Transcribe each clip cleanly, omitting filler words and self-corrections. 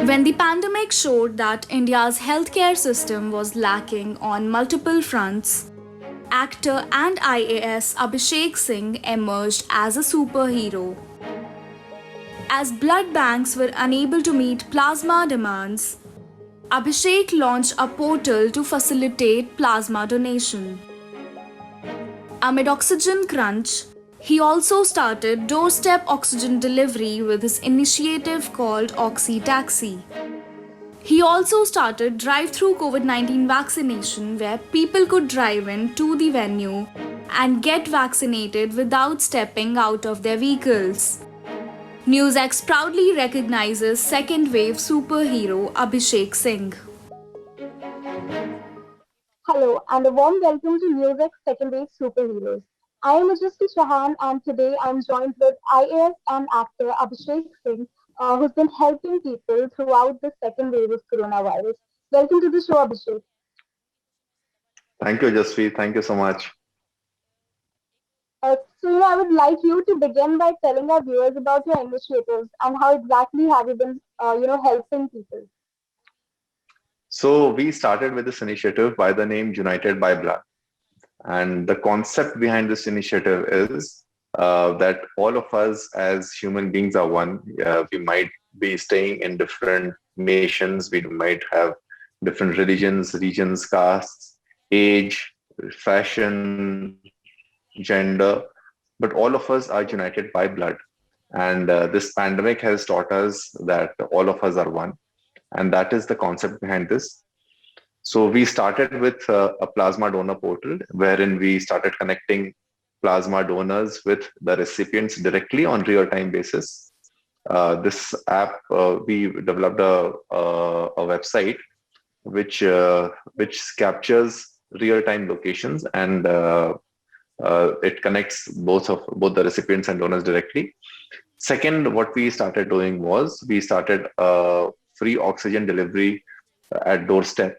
When the pandemic showed that India's healthcare system was lacking on multiple fronts, actor and IAS Abhishek Singh emerged as a superhero. As blood banks were unable to meet plasma demands, Abhishek launched a portal to facilitate plasma donation. Amid oxygen crunch, he also started doorstep oxygen delivery with his initiative called Oxy Taxi. He also started drive-through COVID-19 vaccination where people could drive in to the venue and get vaccinated without stepping out of their vehicles. NewsX proudly recognizes second wave superhero Abhishek Singh. Hello, and a warm welcome to Music's Second Wave Superheroes. I am Ujjwal Chauhan, and today I'm joined with IAS and actor Abhishek Singh, who's been helping people throughout the second wave of coronavirus. Welcome to the show, Abhishek. Thank you, Jasvi. Thank you so much. I would like you to begin by telling our viewers about your initiatives and how exactly have you been, helping people. So we started with this initiative by the name United by Blood. And the concept behind this initiative is that all of us as human beings are one. We might be staying in different nations. We might have different religions, regions, castes, age, fashion, gender, but all of us are united by blood. And this pandemic has taught us that all of us are one. And that is the concept behind this. So we started with a plasma donor portal wherein we started connecting plasma donors with the recipients directly on real-time basis. This app, we developed a website which captures real-time locations and it connects both the recipients and donors directly. Second, what we started doing was we started free oxygen delivery at doorstep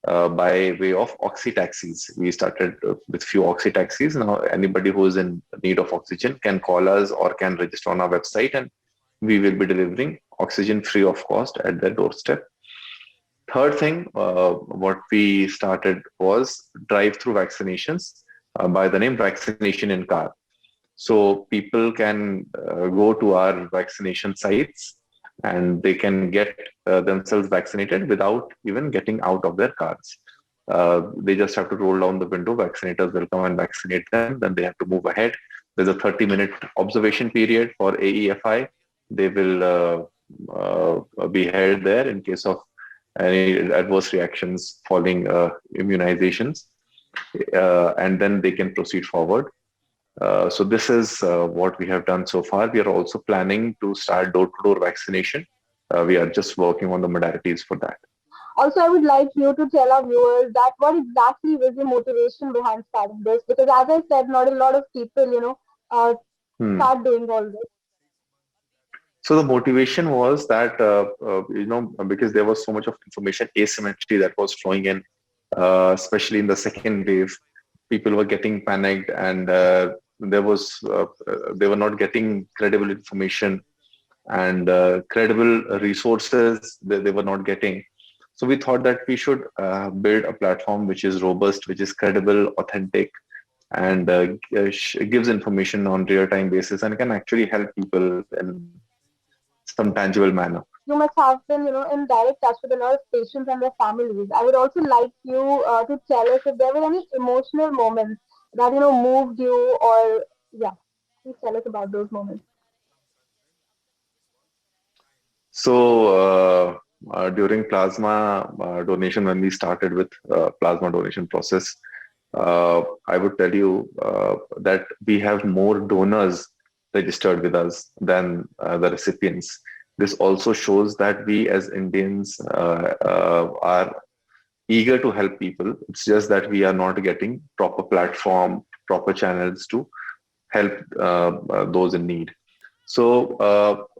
by way of oxy taxis. We started with few oxy taxis. Now anybody who is in need of oxygen can call us or can register on our website, and we will be delivering oxygen free of cost at their doorstep. Third thing, what we started was drive-through vaccinations by the name Vaccination in Car. So people can go to our vaccination sites and they can get themselves vaccinated without even getting out of their cars. They just have to roll down the window, vaccinators will come and vaccinate them, then they have to move ahead. There's a 30-minute observation period for AEFI. They will be held there in case of any adverse reactions following immunizations, and then they can proceed forward. So this is what we have done so far. We are also planning to start door-to-door vaccination. We are just working on the modalities for that. Also, I would like you to tell our viewers that what exactly was the motivation behind starting this? Because as I said, not a lot of people, Hmm. start doing all this. So the motivation was that because there was so much of information asymmetry that was flowing in, especially in the second wave, people were getting panicked, and they were not getting credible information and credible resources they were not getting. So we thought that we should build a platform which is robust, which is credible, authentic, and gives information on real-time basis and can actually help people in some tangible manner. You must have been, in direct touch with a lot of patients and their families. I would also like you to tell us if there were any emotional moments that, moved you or, yeah, please tell us about those moments. So during plasma donation, when we started with plasma donation process, I would tell you that we have more donors registered with us than the recipients. This also shows that we as Indians are eager to help people. It's just that we are not getting proper platform, proper channels to help those in need. So,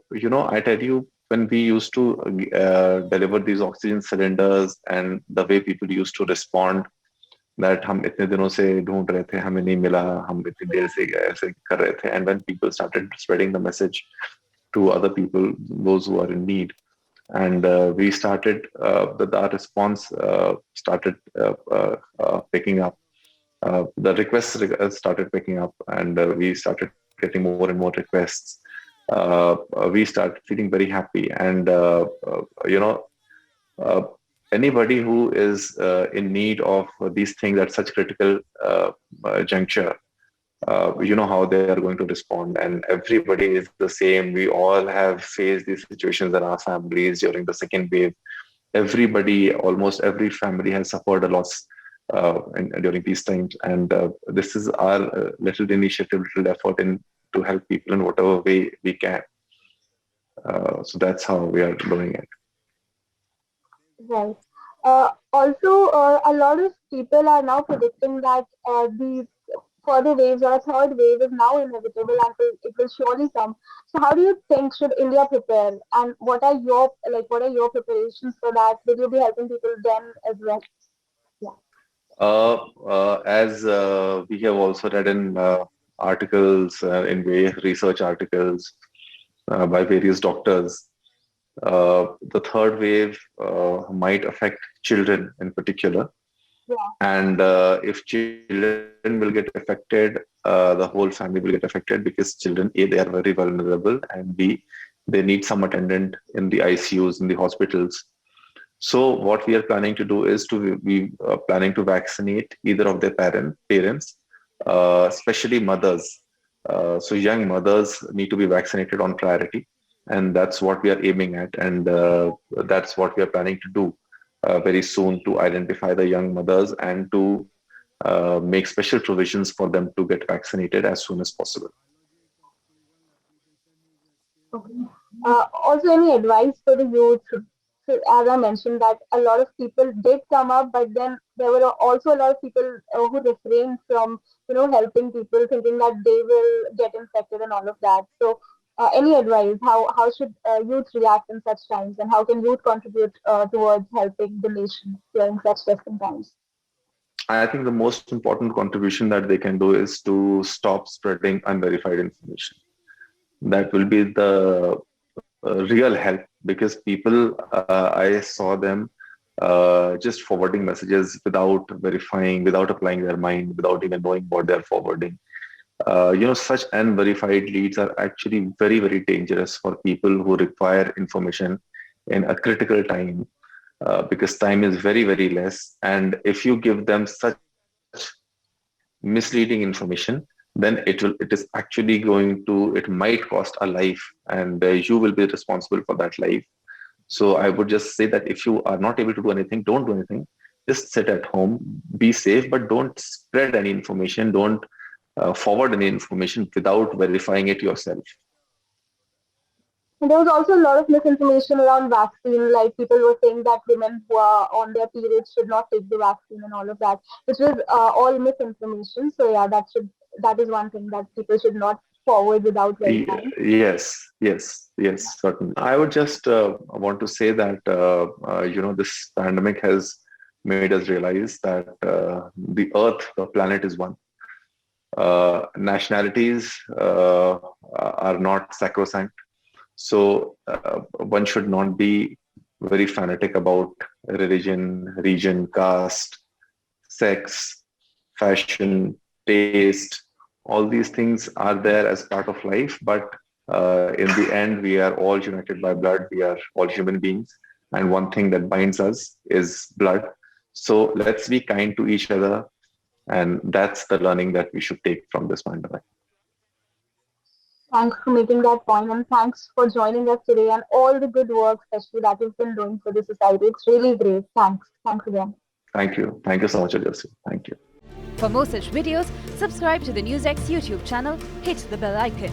I tell you, when we used to deliver these oxygen cylinders and the way people used to respond, that हम इतने दिनों से ढूंढ रहे थे, हमें नहीं मिला, हम इतनी देर से ऐसे कर रहे थे, and when people started spreading the message, to other people, those who are in need. And we started, our response started picking up. The requests started picking up, and we started getting more and more requests. We started feeling very happy. And, uh, anybody who is in need of these things at such critical juncture, you know how they are going to respond, and everybody is the same. We all have faced these situations in our families during the second wave. Everybody, almost every family, has suffered a loss during these times, and this is our little initiative, little effort in to help people in whatever way we can. So that's how we are doing it. Right. Also, a lot of people are now predicting that the further waves or a third wave is now inevitable and it will surely come. So, how do you think should India prepare, and what are your preparations for that? Will you be helping people then as well? Yeah. As we have also read in articles, in various research articles by various doctors, the third wave might affect children in particular. Yeah. And if children will get affected, the whole family will get affected, because children, A, they are very vulnerable, and B, they need some attendant in the ICUs, in the hospitals. So what we are planning to do is we planning to vaccinate either of their parents, especially mothers. So young mothers need to be vaccinated on priority, and that's what we are aiming at, and that's what we are planning to do very soon, to identify the young mothers and to make special provisions for them to get vaccinated as soon as possible. Okay. Also, any advice for the youth? So, as I mentioned, that a lot of people did come up, but then there were also a lot of people who refrained from, helping people, thinking that they will get infected and all of that. So, any advice? How should youth react in such times, and how can youth contribute towards helping the nation during such testing times? I think the most important contribution that they can do is to stop spreading unverified information. That will be the real help, because people, I saw them just forwarding messages without verifying, without applying their mind, without even knowing what they're forwarding. Such unverified leads are actually very, very dangerous for people who require information in a critical time, because time is very, very less. And if you give them such misleading information, then it is actually it might cost a life, and you will be responsible for that life. So I would just say that if you are not able to do anything, don't do anything. Just sit at home, be safe, but don't spread any information. Don't forward any information without verifying it yourself. And there was also a lot of misinformation around vaccine, like people were saying that women who are on their periods should not take the vaccine and all of that, which was all misinformation. So yeah, that is one thing that people should not forward without verifying. Yes, certainly. I would just want to say that this pandemic has made us realize that the Earth, the planet, is one. Nationalities are not sacrosanct. So one should not be very fanatic about religion, region, caste, sex, fashion, taste. All these things are there as part of life, but in the end, we are all united by blood. We are all human beings, and one thing that binds us is blood. So let's be kind to each other, and that's the learning that we should take from this pandemic. Thanks for making that point, and thanks for joining us today and all the good work, especially that you've been doing for the society. It's really great. Thanks. Thanks again. Thank you. Thank you so much, Ajasi. Thank you. For more such videos, subscribe to the NewsX YouTube channel, hit the bell icon.